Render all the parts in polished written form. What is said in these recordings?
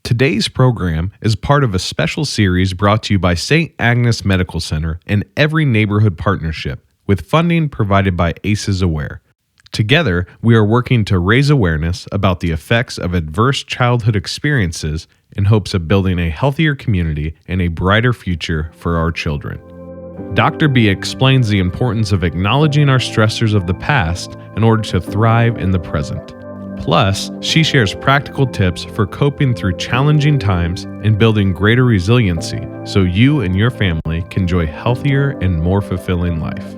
Today's program is part of a special series brought to you by St. Agnes Medical Center and Every Neighborhood Partnership, with funding provided by ACEs Aware. Together, we are working to raise awareness about the effects of adverse childhood experiences in hopes of building a healthier community and a brighter future for our children. Dr. B explains the importance of acknowledging our stressors of the past in order to thrive in the present. Plus, she shares practical tips for coping through challenging times and building greater resiliency so you and your family can enjoy healthier and more fulfilling life.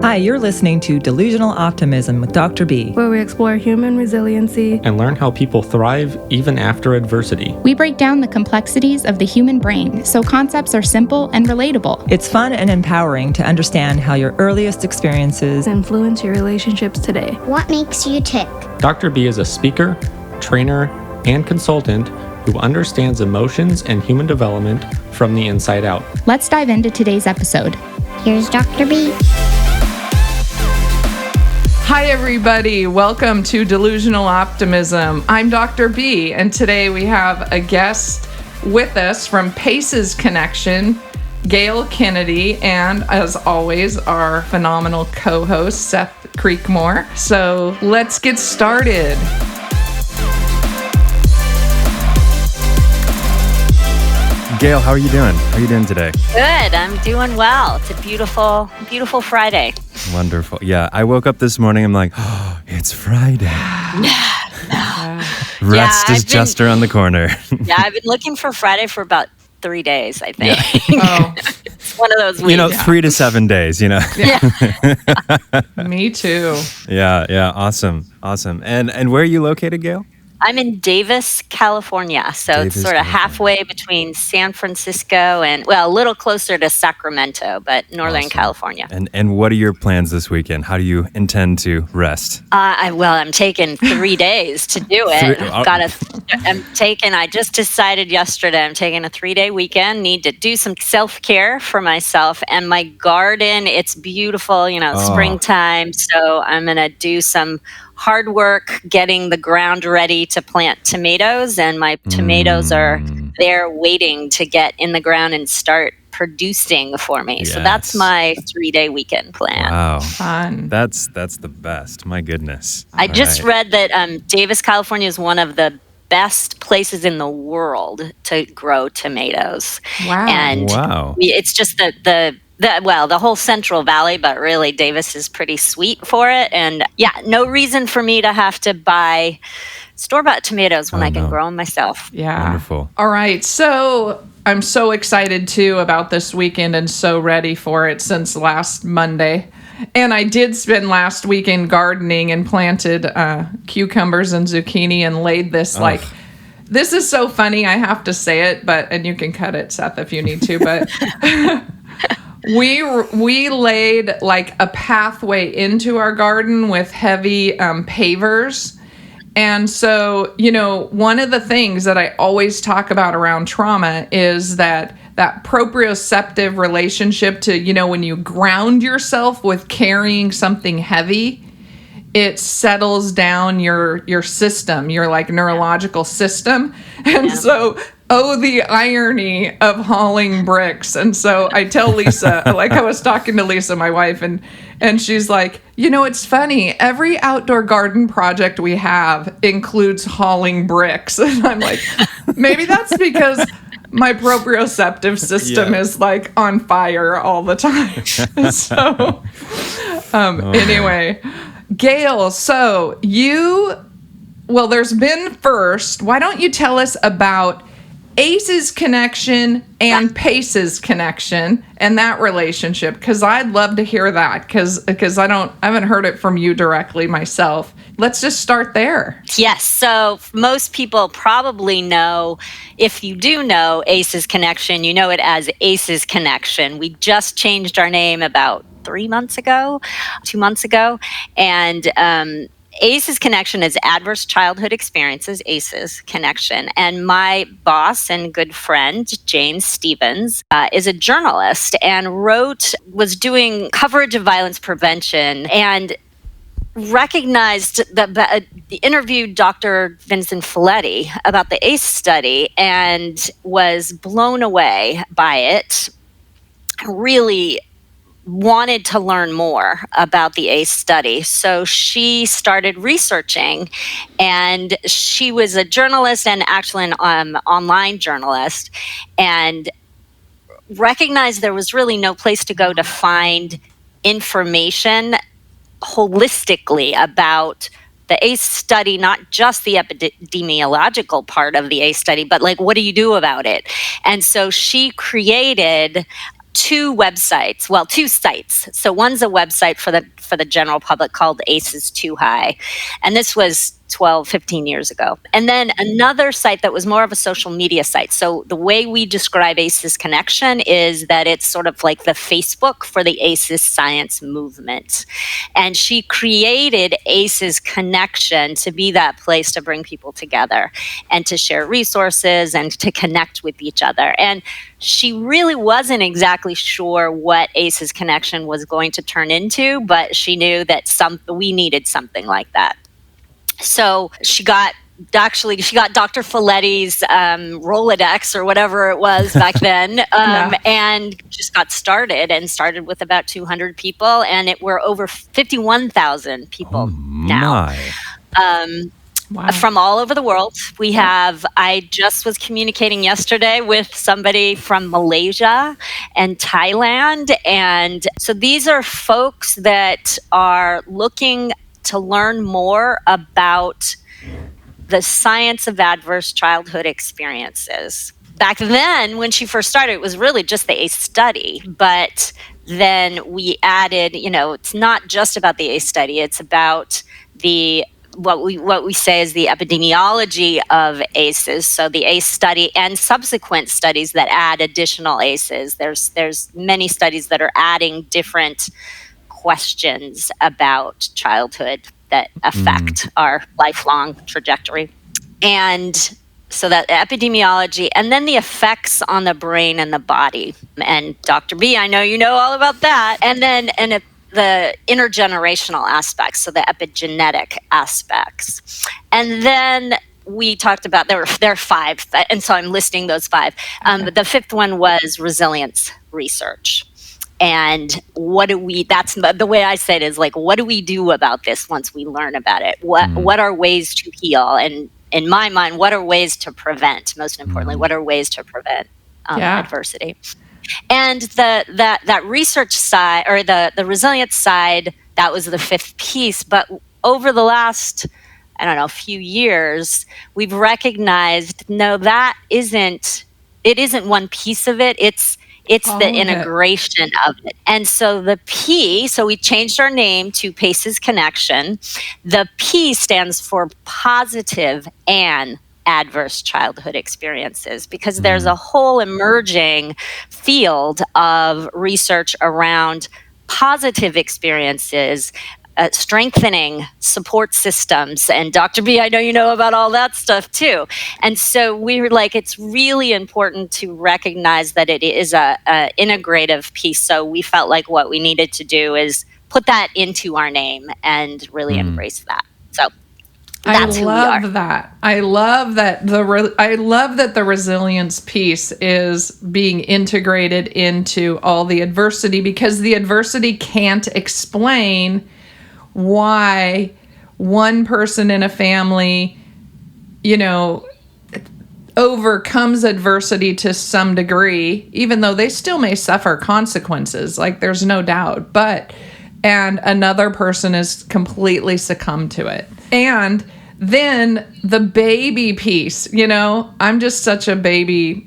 Hi, you're listening to Delusional Optimism with Dr. B, where we explore human resiliency and learn how people thrive even after adversity. We break down the complexities of the human brain so concepts are simple and relatable. It's fun and empowering to understand how your earliest experiences influence your relationships today. What makes you tick? Dr. B is a speaker, trainer, and consultant who understands emotions and human development from the inside out. Let's dive into today's episode. Here's Dr. B. Hi, everybody. Welcome to Delusional Optimism. I'm Dr. B, and today we have a guest with us from PACES Connection, Gail Kennedy, and as always, our phenomenal co-host, Seth Creekmore. So let's get started. Gail, how are you doing? How are you doing today? Good. I'm doing well. It's a beautiful, beautiful Friday. Wonderful. Yeah, I woke up this morning. I'm like, oh, it's Friday. Rest is just around the corner. Yeah, I've been looking for Friday for about 3 days, I think. Yeah. Oh. It's one of those weeks. 3 to 7 days, Yeah. Me too. Yeah. Awesome. And where are you located, Gail? I'm in Davis, California. So it's sort of halfway between San Francisco and, well, a little closer to Sacramento, but Northern California. And what are your plans this weekend? How do you intend to rest? I'm taking 3 days to do it. I just decided yesterday I'm taking a 3-day weekend, need to do some self-care for myself. And my garden, it's beautiful, springtime. So I'm going to do some hard work getting the ground ready to plant tomatoes, and my tomatoes are there waiting to get in the ground and start producing for me. Yes. So that's my 3-day weekend plan. Wow. Fun. That's the best. My goodness. I just read that Davis, California is one of the best places in the world to grow tomatoes. Wow. And it's just the whole Central Valley, but really Davis is pretty sweet for it. And no reason for me to have to buy store-bought tomatoes when I can grow them myself. Yeah. Wonderful. All right. So I'm so excited too about this weekend and so ready for it since last Monday. And I did spend last weekend gardening and planted cucumbers and zucchini and laid this this is so funny. I have to say it, and you can cut it, Seth, if you need to, but we laid like a pathway into our garden with heavy pavers. And so, one of the things that I always talk about around trauma is that proprioceptive relationship to, when you ground yourself with carrying something heavy, it settles down your system, your like neurological system. And so, the irony of hauling bricks. And so I tell Lisa, I was talking to Lisa, my wife, and she's like, it's funny. Every outdoor garden project we have includes hauling bricks. And I'm like, maybe that's because my proprioceptive system is like on fire all the time. So anyway, Gail, so there's been first. Why don't you tell us about ACEs Connection and PACES Connection and that relationship? Because I'd love to hear that because I haven't heard it from you directly myself. Let's just start there. Yes. So most people probably know, if you do know ACEs Connection, you know it as ACEs Connection. We just changed our name about 2 months ago, and ACEs Connection is Adverse Childhood Experiences, ACEs Connection. And my boss and good friend, James Stevens, is a journalist and was doing coverage of violence prevention. And recognized that interviewed Dr. Vincent Folletti about the ACE study and was blown away by it. Really wanted to learn more about the ACE study. So she started researching, and she was a journalist and actually an online journalist, and recognized there was really no place to go to find information holistically about the ACE study, not just the epidemiological part of the ACE study, but like, what do you do about it? And so she created two sites. So one's a website for the general public called ACE is Too High. And this was 12, 15 years ago. And then another site that was more of a social media site. So the way we describe ACEs Connection is that it's sort of like the Facebook for the ACEs science movement. And she created ACEs Connection to be that place to bring people together and to share resources and to connect with each other. And she really wasn't exactly sure what ACEs Connection was going to turn into, but she knew that we needed something like that. So she got Dr. Folletti's Rolodex or whatever it was back then, and just got started with about 200 people, and we're over 51,000 people now. Wow. From all over the world. I just was communicating yesterday with somebody from Malaysia and Thailand. And so these are folks that are looking to learn more about the science of adverse childhood experiences. Back then, when she first started, it was really just the ACE study. But then we added, it's not just about the ACE study, it's about what we say is the epidemiology of ACEs, so the ACE study and subsequent studies that add additional ACEs. There's many studies that are adding different questions about childhood that affect our lifelong trajectory. And so that epidemiology, and then the effects on the brain and the body. And Dr. B, I know you know all about that. And then the intergenerational aspects, so the epigenetic aspects. And then we talked about, there are five, and so I'm listing those five. But the fifth one was resilience research. And that's the way I say it is like, what do we do about this once we learn about it? What are ways to heal? And in my mind, what are ways to prevent? Most importantly, what are ways to prevent adversity? And that research side, or the resilience side, that was the fifth piece. But over the last, few years, we've recognized, no, it isn't one piece of it. It's the integration of it. And so so we changed our name to PACES Connection. The P stands for positive and adverse childhood experiences, because there's a whole emerging field of research around positive experiences, strengthening support systems. And Dr. B, I know you know about all that stuff too. And so we were like, it's really important to recognize that it is a integrative piece. So we felt like what we needed to do is put that into our name and really embrace that. So that's who we are. I love that the resilience piece is being integrated into all the adversity, because the adversity can't explain why one person in a family, overcomes adversity to some degree, even though they still may suffer consequences, like there's no doubt, and another person is completely succumbed to it. And then the baby piece, I'm just such a baby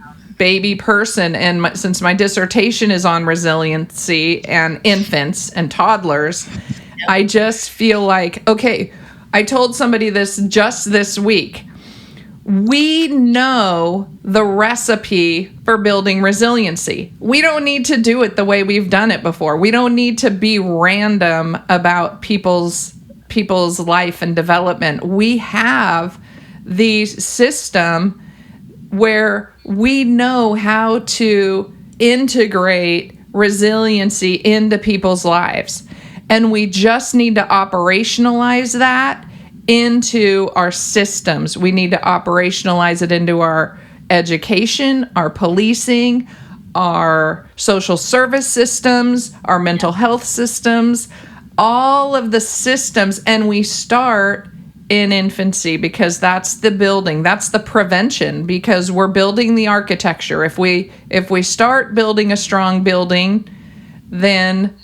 person. And since my dissertation is on resiliency and infants and toddlers, I just feel like, okay, I told somebody this just this week. We know the recipe for building resiliency. We don't need to do it the way we've done it before. We don't need to be random about people's life and development. We have the system where we know how to integrate resiliency into people's lives. And we just need to operationalize that into our systems. We need to operationalize it into our education, our policing, our social service systems, our mental health systems, all of the systems. And we start in infancy, because that's the building, that's the prevention, because we're building the architecture. If we start building a strong building, then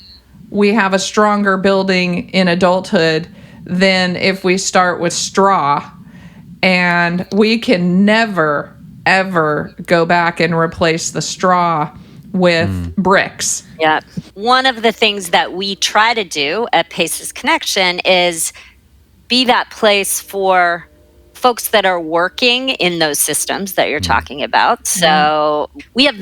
we have a stronger building in adulthood than if we start with straw. And we can never, ever go back and replace the straw with bricks. Yeah. One of the things that we try to do at Paces Connection is be that place for folks that are working in those systems that you're talking about. So we have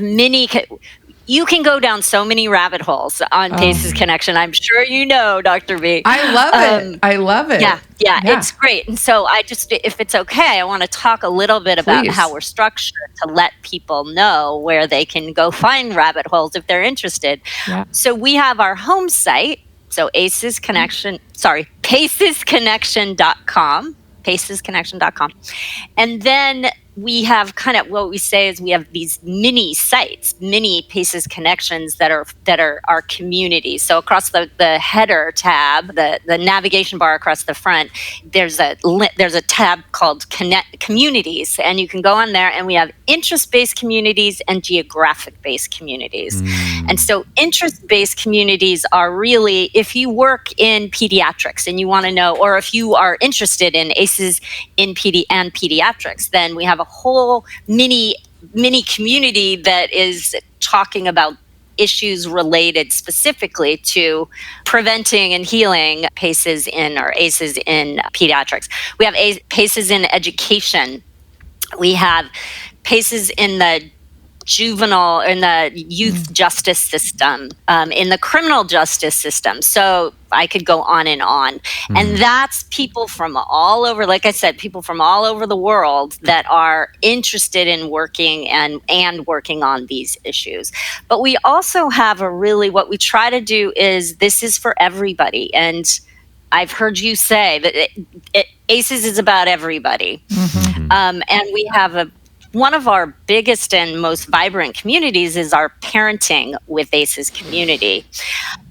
you can go down so many rabbit holes on Paces Connection. I'm sure you know, Dr. B. I love it. I love it. Yeah, it's great. And so if it's okay, I want to talk a little bit about how we're structured to let people know where they can go find rabbit holes if they're interested. Yeah. So we have our home site, so pacesconnection.com, pacesconnection.com. And then we have kind of what we say is we have these mini sites, mini Paces Connections that are our communities. So across the header tab, the navigation bar across the front, there's a tab called Communities, and you can go on there, and we have interest-based communities and geographic-based communities. And so interest-based communities are really, if you work in pediatrics and you want to know, or if you are interested in ACEs in pediatrics, then we have a whole mini community that is talking about issues related specifically to preventing and healing ACEs in pediatrics. We have PACEs in education. We have PACEs in the juvenile, in the youth justice system, in the criminal justice system. So I could go on and on. And that's people from all over, like I said, people from all over the world that are interested in working and working on these issues. But we also have what we try to do is this is for everybody. And I've heard you say that ACEs is about everybody. And we have one of our biggest and most vibrant communities is our Parenting with ACEs community,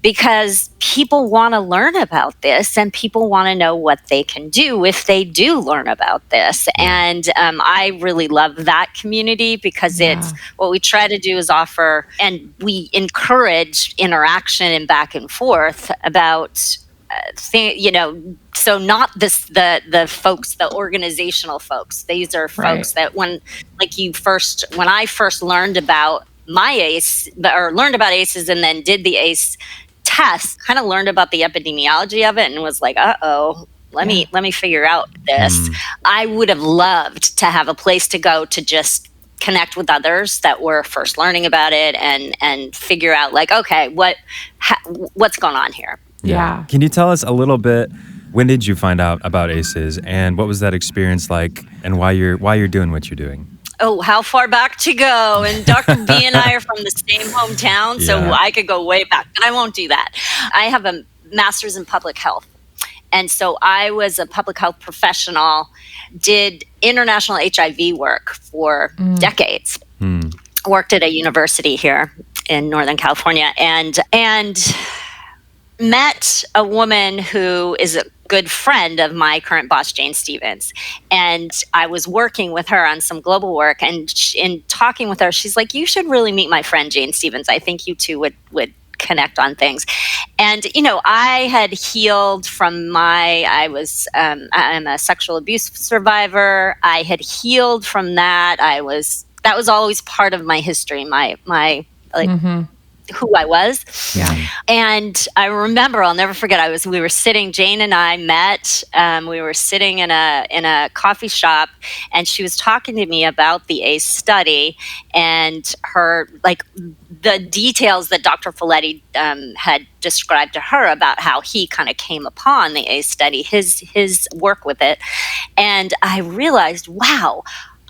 because people want to learn about this and people want to know what they can do if they do learn about this. And I really love that community because it's what we try to do is offer, and we encourage interaction and back and forth about so not the folks, the organizational folks. These are folks that when I first learned about my ACE, or learned about ACEs and then did the ACE test, kind of learned about the epidemiology of it and was like, let me figure out this. I would have loved to have a place to go to just connect with others that were first learning about it and figure out like, okay, what's going on here? Yeah. Can you tell us a little bit, when did you find out about ACEs and what was that experience like and why you're doing what you're doing? Oh, how far back to go? And Dr. B and I are from the same hometown, so I could go way back, but I won't do that. I have a master's in public health. And so I was a public health professional, did international HIV work for decades, worked at a university here in Northern California, and met a woman who is a good friend of my current boss, Jane Stevens. And I was working with her on some global work. And in talking with her, she's like, you should really meet my friend, Jane Stevens. I think you two would connect on things. And, I had healed from I'm a sexual abuse survivor. I had healed from that. That was always part of my history, who I was. Yeah. And I remember, I'll never forget, we were sitting, Jane and I met, we were sitting in a coffee shop, and she was talking to me about the ACE study and her, the details that Dr. Folletti had described to her about how he kind of came upon the ACE study, his work with it. And I realized, wow,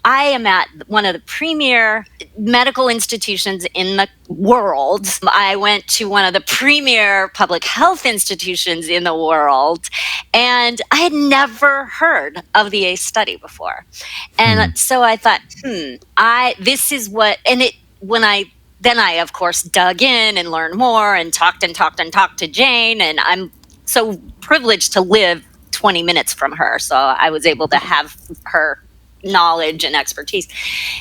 I am at one of the premier medical institutions in the world. I went to one of the premier public health institutions in the world, and I had never heard of the ACE study before. And so I thought, this is what, and it, when I of course dug in and learned more and talked to Jane, and I'm so privileged to live 20 minutes from her. So I was able to have her knowledge and expertise.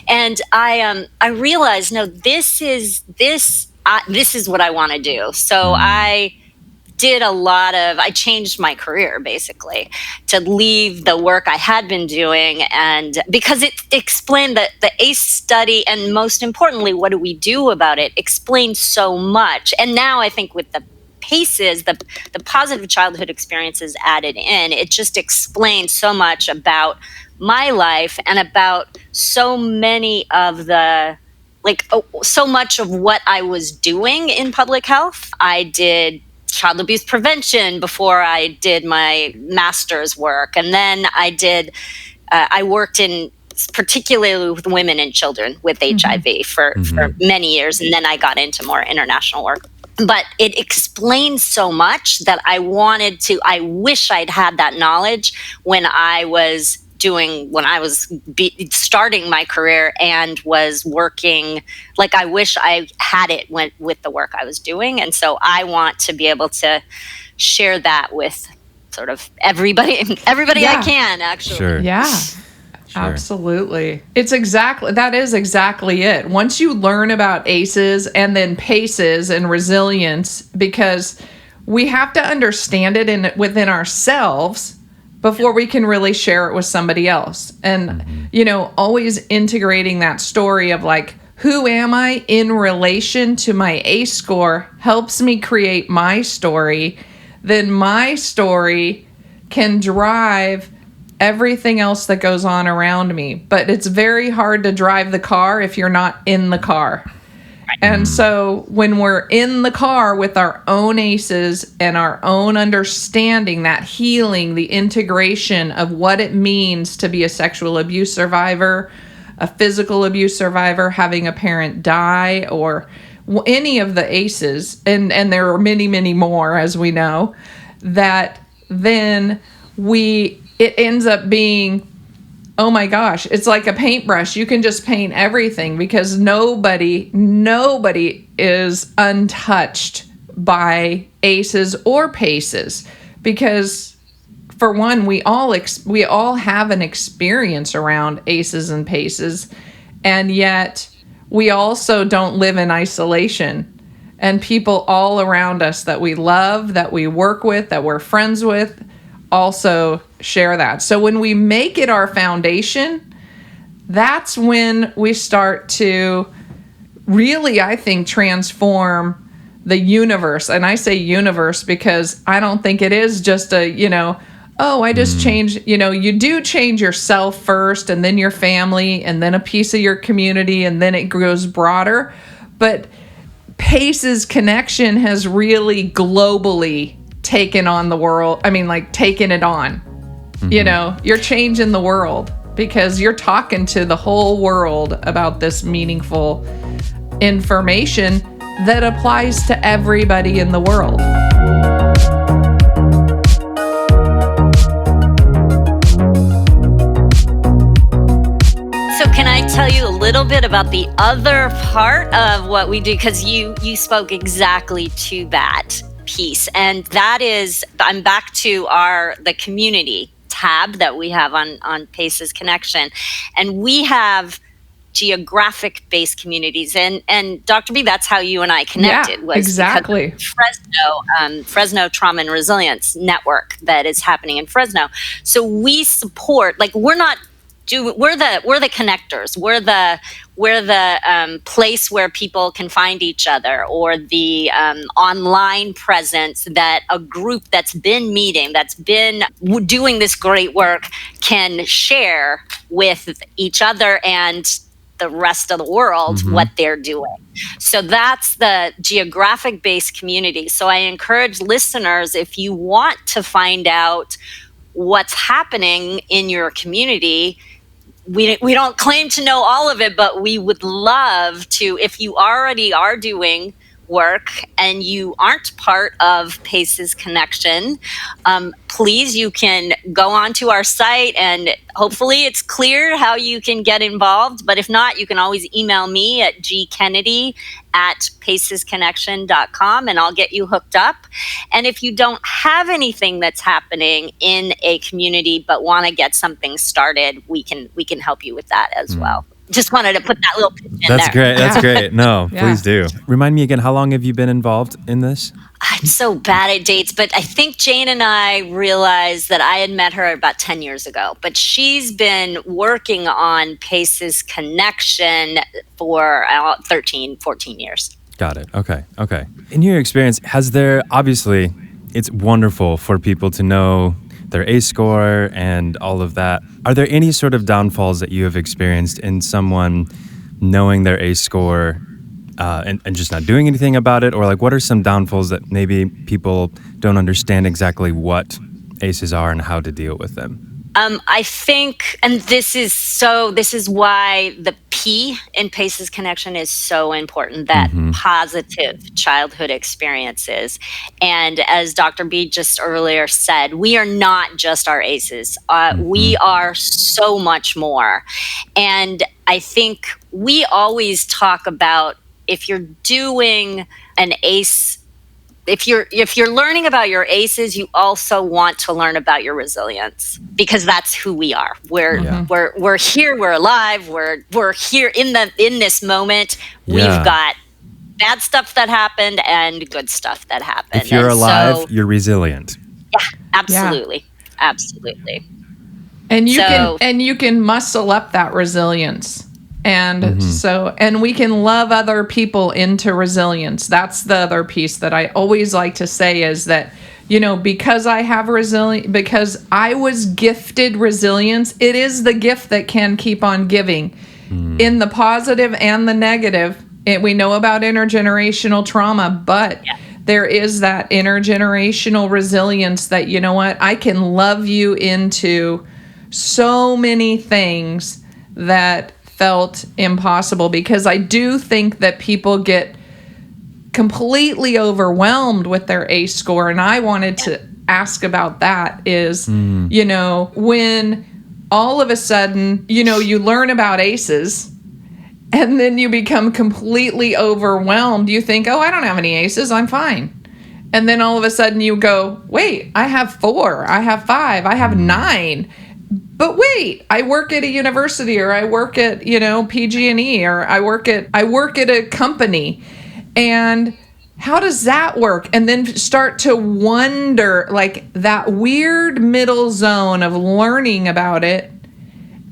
And I realized, no, this is what I want to do. So I changed my career basically to leave the work I had been doing, and because it explained that the ACE study, and most importantly, what do we do about it, explained so much. And now I think with the PACEs, the positive childhood experiences added in, it just explains so much about my life and about so many of the, so much of what I was doing in public health. I did child abuse prevention before I did my master's work. And then I worked in particularly with women and children with HIV for many years. And then I got into more international work. But it explains so much that I wish I'd had that knowledge when I was starting my career and was working. I wish I had it with the work I was doing. And so I want to be able to share that with sort of everybody I can, actually. Sure. Yeah. Sure. Absolutely. That is exactly it. Once you learn about ACEs and then PACEs and resilience, because we have to understand it within ourselves before we can really share it with somebody else. And, always integrating that story of who am I in relation to my ACE score helps me create my story. Then my story can drive everything else that goes on around me. But it's very hard to drive the car if you're not in the car. And so when we're in the car with our own ACEs and our own understanding, that healing, the integration of what it means to be a sexual abuse survivor, a physical abuse survivor, having a parent die, or any of the ACEs, and there are many, many more, as we know, that then it ends up being, oh my gosh, it's like a paintbrush. You can just paint everything, because nobody is untouched by ACEs or PACEs, because for one, we all have an experience around ACEs and PACEs, and yet we also don't live in isolation. And people all around us that we love, that we work with, that we're friends with, also share that. So when we make it our foundation, that's when we start to really, I think, transform the universe. And I say universe because I don't think it is just I just change, you do change yourself first, and then your family, and then a piece of your community, and then it grows broader. But PACE's connection has really globally taken on the world. Taken it on. You're changing the world because you're talking to the whole world about this meaningful information that applies to everybody in the world. So can I tell you a little bit about the other part of what we do? Because you spoke exactly to that piece, and that is, I'm back to the community tab that we have on PACE's Connection, and we have geographic-based communities, and Dr. B, that's how you and I connected. Was exactly Fresno Trauma and Resilience Network that is happening in Fresno. So we support, we're the connectors. We're the place where people can find each other, or the online presence that a group that's been meeting, that's been doing this great work, can share with each other and the rest of the world what they're doing. So that's the geographic-based community. So I encourage listeners, if you want to find out what's happening in your community, we don't claim to know all of it, but we would love to, if you already are doing work and you aren't part of PACE's Connection, please, you can go onto our site and hopefully it's clear how you can get involved. But if not, you can always email me at gkennedy@pacesconnection.com and I'll get you hooked up. And if you don't have anything that's happening in a community but want to get something started, we can help you with that as well. Just wanted to put that little pitch in That's there. great. That's great. No, please do. Remind me again, how long have you been involved in this? I'm so bad at dates, but I think Jane and I realized that I had met her about 10 years ago. But she's been working on PACE's Connection for 13, 14 years. Got it. Okay. In your experience, has there, obviously, it's wonderful for people to know their ACE score and all of that. Are there any sort of downfalls that you have experienced in someone knowing their ACE score and just not doing anything about it? Or like, what are some downfalls that maybe people don't understand exactly what ACEs are and how to deal with them? I think, and this is why the P in PACE's Connection is so important, that positive childhood experiences. And as Dr. B just earlier said, we are not just our ACEs. We are so much more. And I think we always talk about, if you're doing an ACE, if you're learning about your ACEs, you also want to learn about your resilience, because that's who we are. We're here, we're alive, we're here in this moment. We've got bad stuff that happened and good stuff that happened. If you're alive, you're resilient. Yeah, absolutely. Absolutely. And you can muscle up that resilience. And and we can love other people into resilience. That's the other piece that I always like to say, is that, because I have because I was gifted resilience, it is the gift that can keep on giving in the positive and the negative. We know about intergenerational trauma, but there is that intergenerational resilience that, I can love you into so many things that felt impossible, because I do think that people get completely overwhelmed with their ACE score. And I wanted to ask about that is, when all of a sudden, you learn about ACEs and then you become completely overwhelmed. You think, oh, I don't have any ACEs, I'm fine. And then all of a sudden you go, wait, I have 4, I have 5, I have 9. But wait, I work at a university, or I work at, PG&E, or I work at a company. And how does that work? And then start to wonder, like, that weird middle zone of learning about it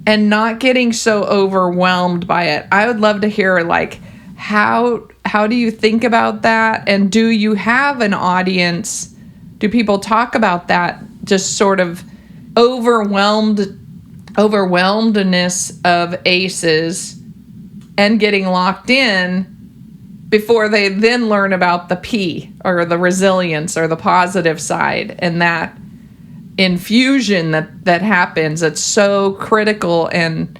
and not getting so overwhelmed by it. I would love to hear, like, how do you think about that? And do you have an audience? Do people talk about that, just sort of overwhelmedness of ACEs and getting locked in before they then learn about the P, or the resilience, or the positive side, and that infusion that happens? It's so critical and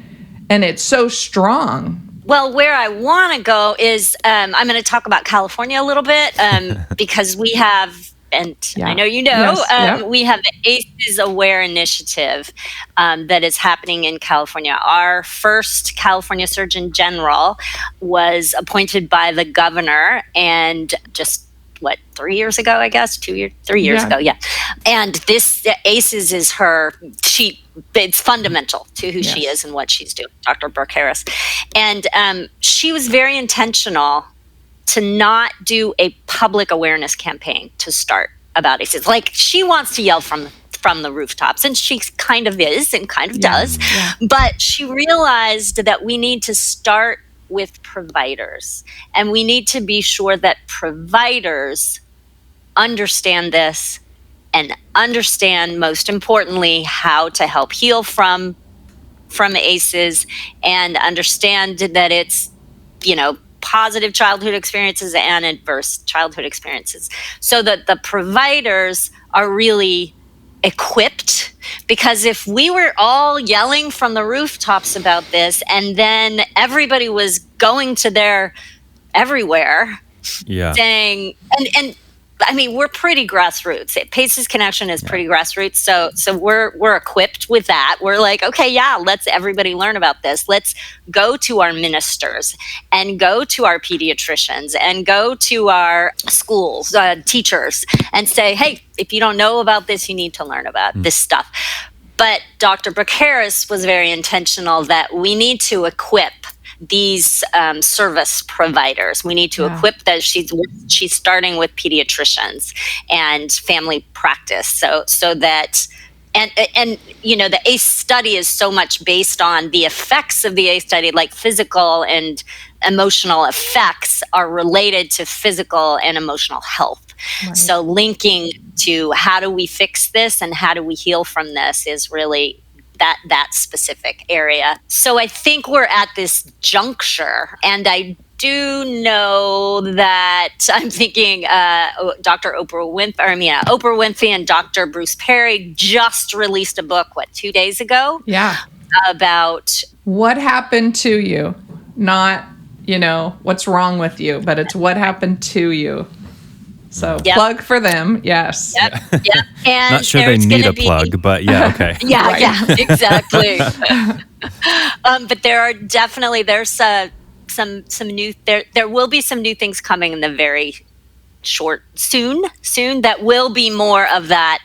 it's so strong. Well, where I want to go is I'm going to talk about California a little bit, because we have, and I know we have the ACEs Aware initiative that is happening in California. Our first California Surgeon General was appointed by the governor, and just 3 years ago, I guess, 3 years ago. Yeah. And this ACEs is it's fundamental to who she is and what she's doing, Dr. Brooke Harris. And she was very intentional to not do a public awareness campaign to start about ACEs. Like, she wants to yell from the rooftops, and she kind of is and kind of does. Yeah. But she realized that we need to start with providers, and we need to be sure that providers understand this and understand, most importantly, how to help heal from ACEs, and understand that it's, positive childhood experiences and adverse childhood experiences, so that the providers are really equipped Because if we were all yelling from the rooftops about this and then everybody was going to their everywhere saying, and I mean, we're pretty grassroots. Paces Connection is pretty grassroots. So we're equipped with that. We're like, okay, yeah, let's everybody learn about this. Let's go to our ministers and go to our pediatricians and go to our schools, teachers, and say, hey, if you don't know about this, you need to learn about this stuff. But Dr. Bracaris was very intentional that we need to equip these service providers. We need to equip that. She's starting with pediatricians and family practice, so that and you know, the ACE study is so much based on the effects of the ACE study, like physical and emotional effects are related to physical and emotional health. Right. So linking to how do we fix this and how do we heal from this is really that specific area. So I think we're at this juncture, and I do know that I'm thinking Dr. Oprah Winfrey and Dr. Bruce Perry just released a book, 2 days ago? Yeah. About what happened to you, not, what's wrong with you, but it's what happened to you. So plug for them, yes. Yep. And not sure they need a plug, but yeah, okay. Yeah, exactly. But there's some new there will be some new things coming in the very soon that will be more of that.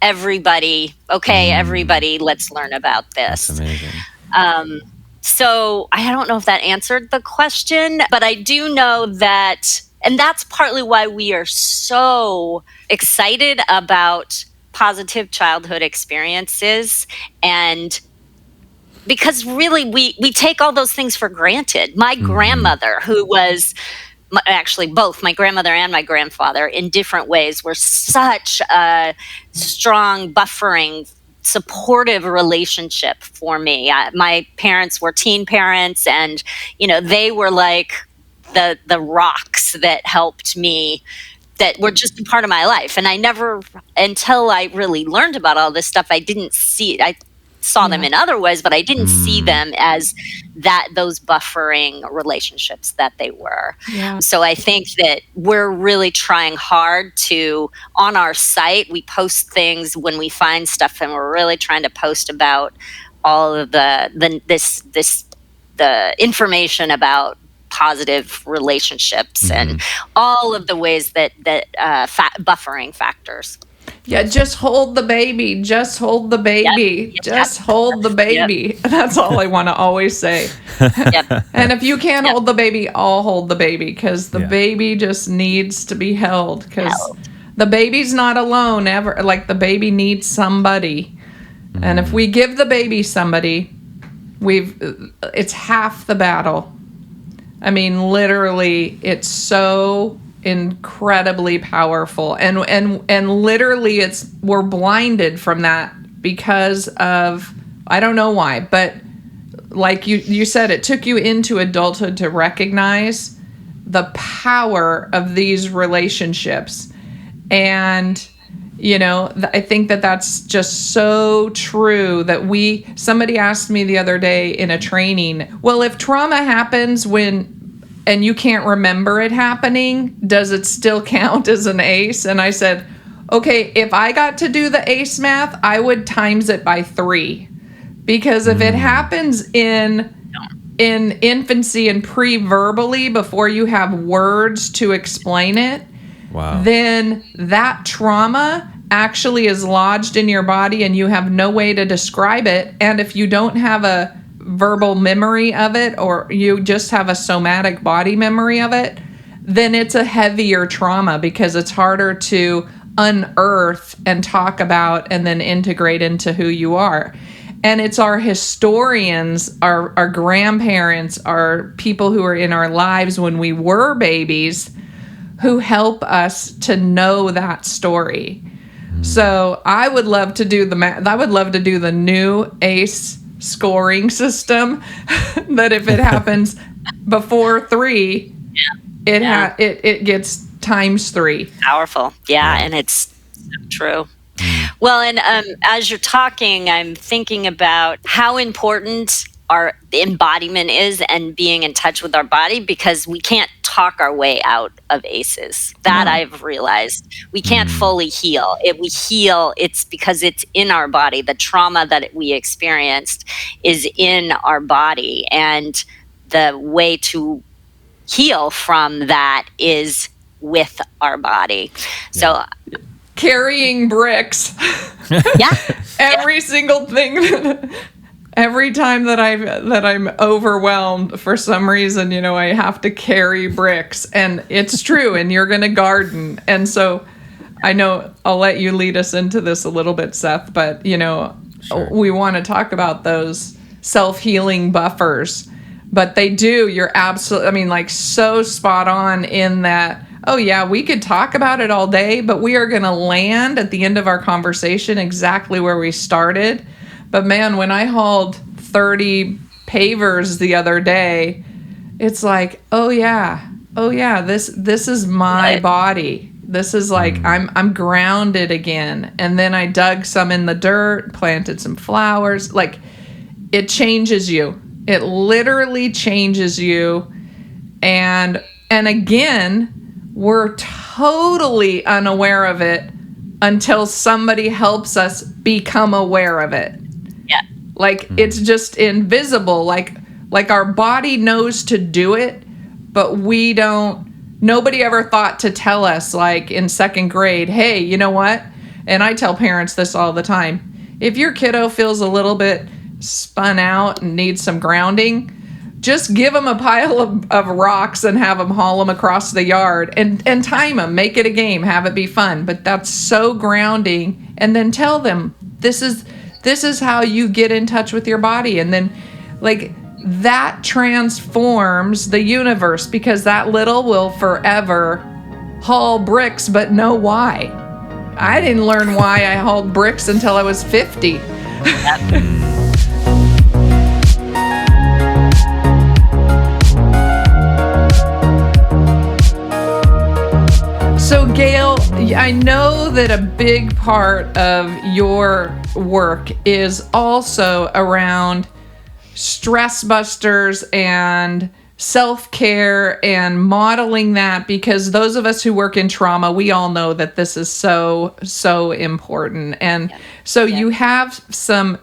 Everybody, let's learn about this. That's amazing. So I don't know if that answered the question, but I do know that. And that's partly why we are so excited about positive childhood experiences, and because really we take all those things for granted. My grandmother, who was actually both my grandmother and my grandfather in different ways, were such a strong, buffering, supportive relationship for me. My parents were teen parents, and they were like the rocks that helped me, that were just a part of my life. And I never, until I really learned about all this stuff, I didn't see it. I saw them in other ways, but I didn't see them as those buffering relationships that they were. Yeah. So I think that we're really trying hard to, on our site, we post things when we find stuff, and we're really trying to post about all of the information about positive relationships and all of the ways that buffering factors. Yeah, just hold the baby. Just hold the baby. Yep. Just hold the baby. Yep. That's all I want to always say. Yep. And if you can't hold the baby, I'll hold the baby, because the baby just needs to be held, because the baby's not alone ever. Like, the baby needs somebody. And if we give the baby somebody, it's half the battle. I mean, literally, it's so incredibly powerful, and literally, we're blinded from that because of, I don't know why, but like you said, it took you into adulthood to recognize the power of these relationships, and I think that's just so true. That somebody asked me the other day in a training, well, if trauma happens and you can't remember it happening, does it still count as an ACE? And I said, okay, if I got to do the ACE math, I would times it by 3. Because if it happens in infancy and pre-verbally, before you have words to explain it, then that trauma actually is lodged in your body and you have no way to describe it. And if you don't have a verbal memory of it, or you just have a somatic body memory of it, then it's a heavier trauma, because it's harder to unearth and talk about and then integrate into who you are. And it's our historians, our grandparents, our people who are in our lives when we were babies, who help us to know that story. So I would love to do I would love to do the new ACE scoring system, that if it happens before 3, it gets times 3. Powerful. Yeah, and it's true. Well, and as you're talking, I'm thinking about how important our embodiment is and being in touch with our body, because we can't talk our way out of ACEs. That No. I've realized. We can't fully heal. If we heal, it's because it's in our body. The trauma that we experienced is in our body. And the way to heal from that is with our body. So Carrying bricks. yeah. Every single thing. Every time that I'm overwhelmed for some reason, I have to carry bricks, and it's true. And you're going to garden, and so I know I'll let you lead us into this a little bit, Seth. But we want to talk about those self-healing buffers. But they do. You're absolutely. So spot on in that. Oh yeah, we could talk about it all day, but we are going to land at the end of our conversation exactly where we started. But man, when I hauled 30 pavers the other day, it's like, oh yeah, this is my body. This is like I'm grounded again. And then I dug some in the dirt, planted some flowers. Like, it changes you. It literally changes you. And again, we're totally unaware of it until somebody helps us become aware of it. Yeah. It's just invisible. Like our body knows to do it, but we don't. Nobody ever thought to tell us, like in second grade, hey, you know what? And I tell parents this all the time. If your kiddo feels a little bit spun out and needs some grounding, just give them a pile of rocks and have them haul them across the yard and time them. Make it a game. Have it be fun. But that's so grounding. And then tell them, this is how you get in touch with your body. And then, that transforms the universe, because that little will forever haul bricks but know why. I didn't learn why I hauled bricks until I was 50. So Gail, I know that a big part of your work is also around stress busters and self-care and modeling that, because those of us who work in trauma, we all know that this is so important. And so you have some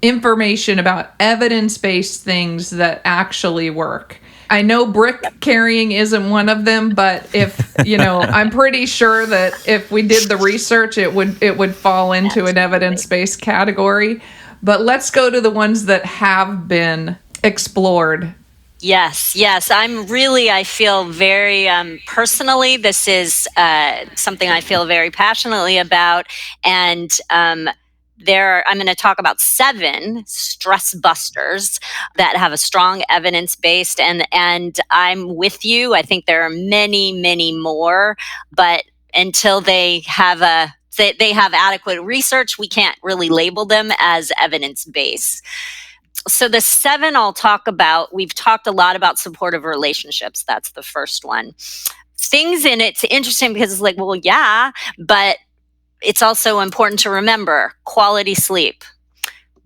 information about evidence-based things that actually work. I know brick carrying isn't one of them, but if, I'm pretty sure that if we did the research, it would fall into an evidence-based category. But let's go to the ones that have been explored. Yes. I feel very, personally, this is something I feel very passionately about. And I'm going to talk about 7 stress busters that have a strong evidence-based, and I'm with you. I think there are many, many more, but until they have adequate research, we can't really label them as evidence-based. So the 7 I'll talk about, we've talked a lot about supportive relationships. That's the first one. Things in it's interesting because it's like, well, yeah, but it's also important to remember quality sleep,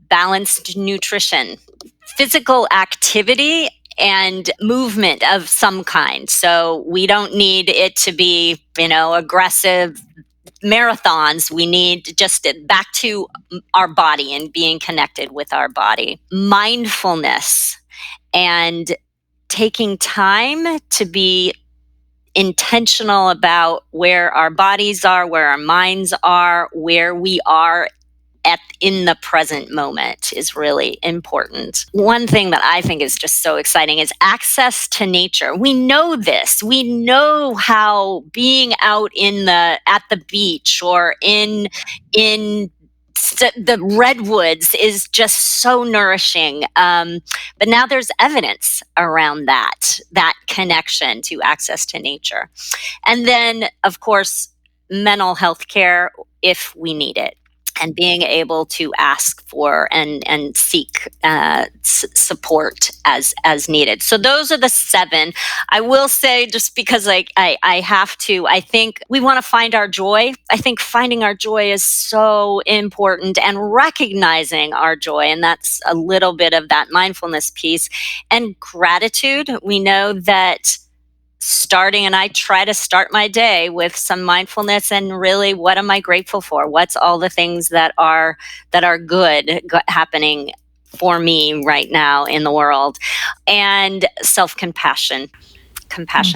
balanced nutrition, physical activity, and movement of some kind. So we don't need it to be, aggressive marathons. We need just back to our body and being connected with our body. Mindfulness and taking time to be intentional about where our bodies are, where our minds are, where we are in the present moment is really important. One thing that I think is just so exciting is access to nature. We know this. We know how being out at the beach or in the redwoods is just so nourishing. But now there's evidence around that connection to access to nature. And then, of course, mental health care if we need it. and being able to ask for and seek support as needed. So those are the 7. I will say, just because I have to, I think we want to find our joy. I think finding our joy is so important, and recognizing our joy. And that's a little bit of that mindfulness piece. And gratitude. We know that and I try to start my day with some mindfulness and really, what am I grateful for? What's all the things that are good happening for me right now in the world? And compassion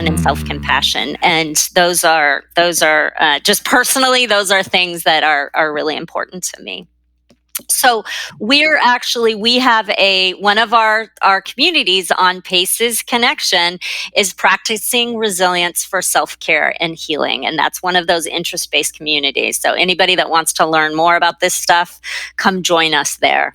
and self-compassion. And those are just personally, those are things that are really important to me. So we have one of our communities on PACE's Connection is practicing resilience for self-care and healing. And that's one of those interest-based communities. So anybody that wants to learn more about this stuff, come join us there.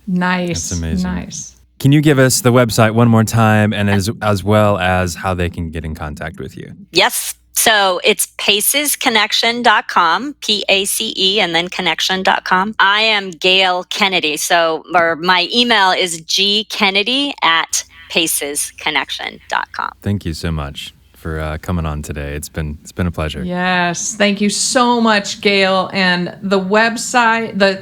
Nice. That's amazing. Nice. Can you give us the website one more time, and as well as how they can get in contact with you? Yes. So it's pacesconnection.com, PACE, and then connection.com. I am Gail Kennedy. My email is gkennedy@pacesconnection.com. Thank you so much for coming on today. It's been a pleasure. Yes, thank you so much, Gail. And the website, the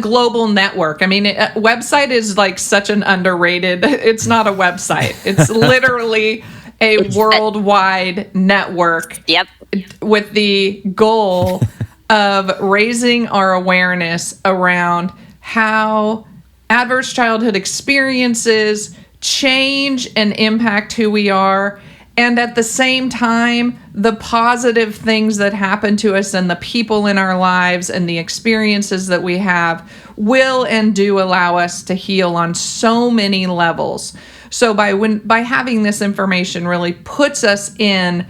global network. I mean, website is like such an underrated. It's not a website. It's literally a worldwide network. Yep. With the goal of raising our awareness around how adverse childhood experiences change and impact who we are, and at the same time, the positive things that happen to us and the people in our lives and the experiences that we have will and do allow us to heal on so many levels. So by having this information really puts us in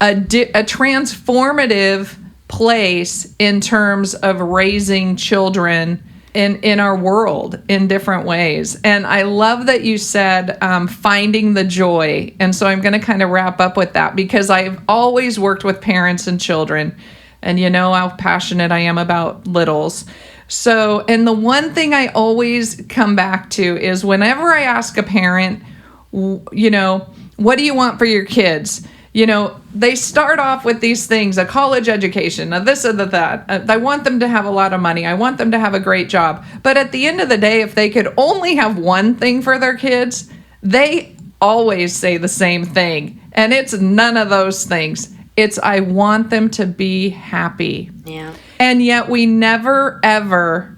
a transformative place in terms of raising children in our world in different ways. And I love that you said finding the joy. And so I'm going to kind of wrap up with that, because I've always worked with parents and children, and you know how passionate I am about littles. So, and the one thing I always come back to is whenever I ask a parent, what do you want for your kids? They start off with these things, a college education, this or that. I want them to have a lot of money. I want them to have a great job. But at the end of the day, if they could only have one thing for their kids, they always say the same thing. And it's none of those things. It's, I want them to be happy. Yeah. And yet we never, ever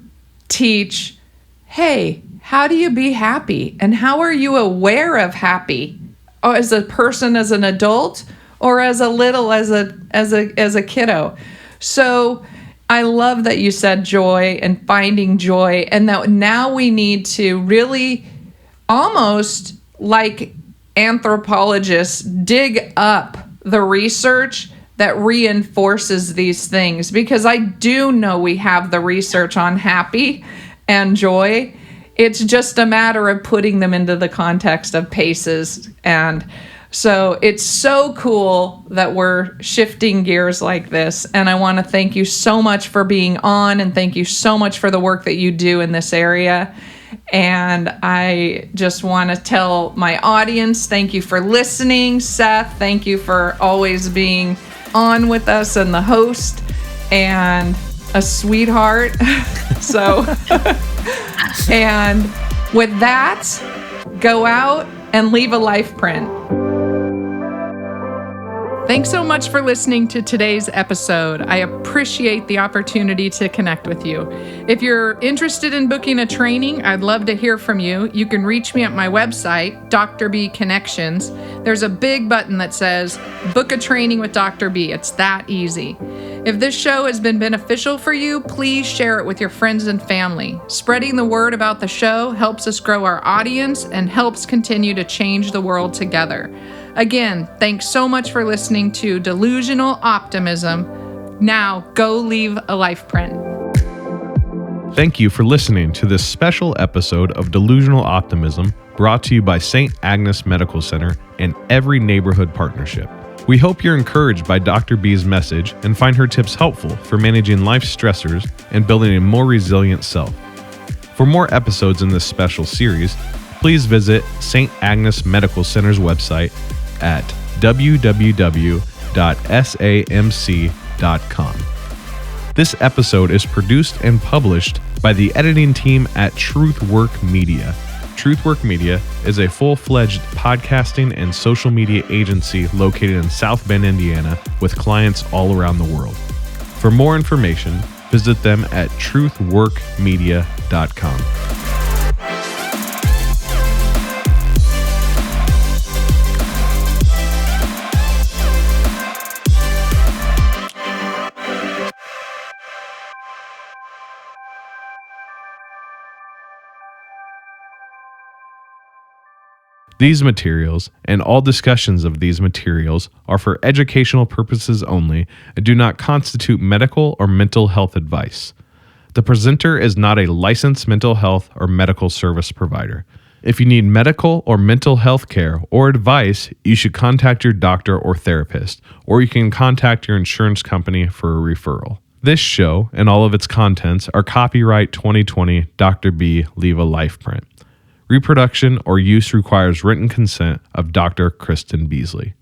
teach, hey, how do you be happy? And how are you aware of happy? Oh, as a person, as an adult, or as a kiddo. So I love that you said joy and finding joy, and that now we need to really, almost like anthropologists, dig up the research that reinforces these things, because I do know we have the research on happy and joy. It's just a matter of putting them into the context of PACEs. And so it's so cool that we're shifting gears like this. And I want to thank you so much for being on, and thank you so much for the work that you do in this area. And I just want to tell my audience, thank you for listening. Seth, thank you for always being on with us, and the host, and a sweetheart. And with that, go out and leave a life print. Thanks so much for listening to today's episode. I appreciate the opportunity to connect with you. If you're interested in booking a training, I'd love to hear from you. You can reach me at my website, Dr. B Connections. There's a big button that says, book a training with Dr. B. It's that easy. If this show has been beneficial for you, please share it with your friends and family. Spreading the word about the show helps us grow our audience and helps continue to change the world together. Again, thanks so much for listening to Delusional Optimism. Now, go leave a life print. Thank you for listening to this special episode of Delusional Optimism, brought to you by St. Agnes Medical Center and Every Neighborhood Partnership. We hope you're encouraged by Dr. B's message and find her tips helpful for managing life's stressors and building a more resilient self. For more episodes in this special series, please visit St. Agnes Medical Center's website at www.samc.com. This episode is produced and published by the editing team at Truthwork Media. Truthwork Media is a full-fledged podcasting and social media agency located in South Bend, Indiana, with clients all around the world. For more information, visit them at truthworkmedia.com. These materials and all discussions of these materials are for educational purposes only and do not constitute medical or mental health advice. The presenter is not a licensed mental health or medical service provider. If you need medical or mental health care or advice, you should contact your doctor or therapist, or you can contact your insurance company for a referral. This show and all of its contents are copyright 2020 Dr. B Leave a Life print. Reproduction or use requires written consent of Dr. Kristen Beasley.